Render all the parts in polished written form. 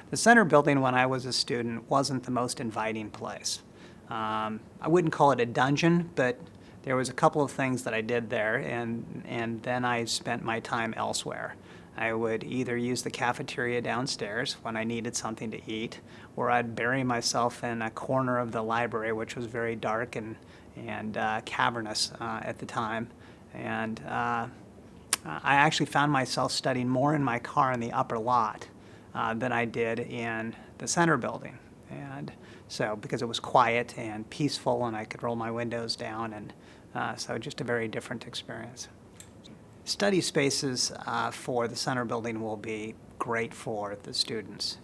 The center building when I was a student wasn't the most inviting place. I wouldn't call it a dungeon, but there was a couple of things that I did there, and then I spent my time elsewhere. I would either use the cafeteria downstairs when I needed something to eat, or I'd bury myself in a corner of the library, which was very dark and cavernous at the time. And I actually found myself studying more in my car in the upper lot than I did in the center building. And so, because it was quiet and peaceful and I could roll my windows down, and so just a very different experience. Study spaces for the center building will be great for the students.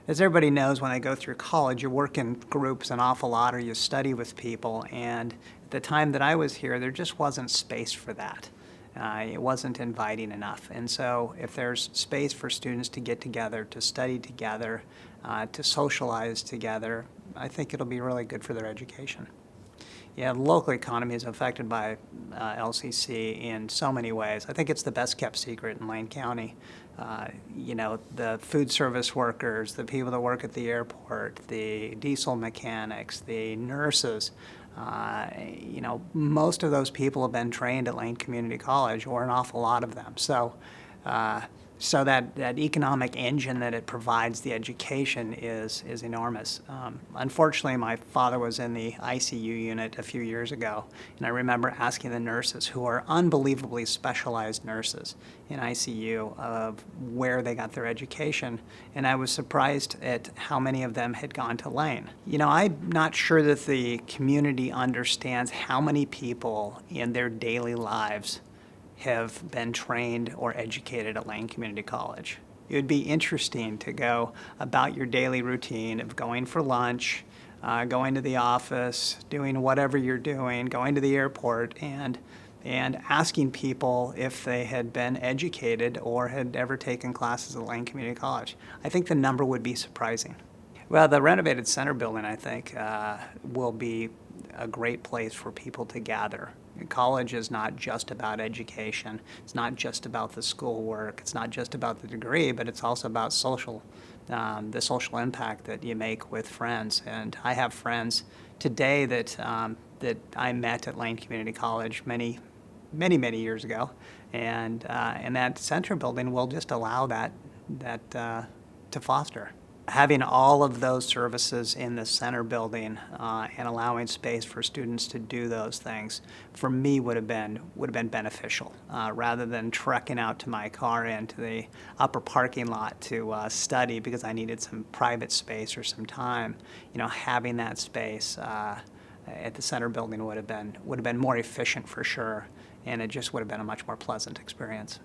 As everybody knows, when they go through college, you work in groups an awful lot or you study with people, and at the time that I was here, there just wasn't space for that. It wasn't inviting enough. And so if there's space for students to get together, to study together, to socialize together, I think it'll be really good for their education. Yeah, the local economy is affected by LCC in so many ways. I think it's the best kept secret in Lane County. The food service workers, the people that work at the airport, the diesel mechanics, the nurses, most of those people have been trained at Lane Community College, or an awful lot of them. So that economic engine that it provides the education is enormous. Unfortunately, my father was in the ICU unit a few years ago, and I remember asking the nurses, who are unbelievably specialized nurses in ICU, of where they got their education, and I was surprised at how many of them had gone to Lane. I'm not sure that the community understands how many people in their daily lives have been trained or educated at Lane Community College. It would be interesting to go about your daily routine of going for lunch, going to the office, doing whatever you're doing, going to the airport, and asking people if they had been educated or had ever taken classes at Lane Community College. I think the number would be surprising. Well, the renovated center building, I think, will be a great place for people to gather. College is not just about education. It's not just about the schoolwork. It's not just about the degree, but it's also about the social impact that you make with friends. And I have friends today that I met at Lane Community College many years ago, and that center building will just allow that to foster. Having all of those services in the center building and allowing space for students to do those things, for me, would have been beneficial, rather than trekking out to my car into the upper parking lot to study because I needed some private space or some time. Having that space at the center building would have been more efficient for sure, and it just would have been a much more pleasant experience.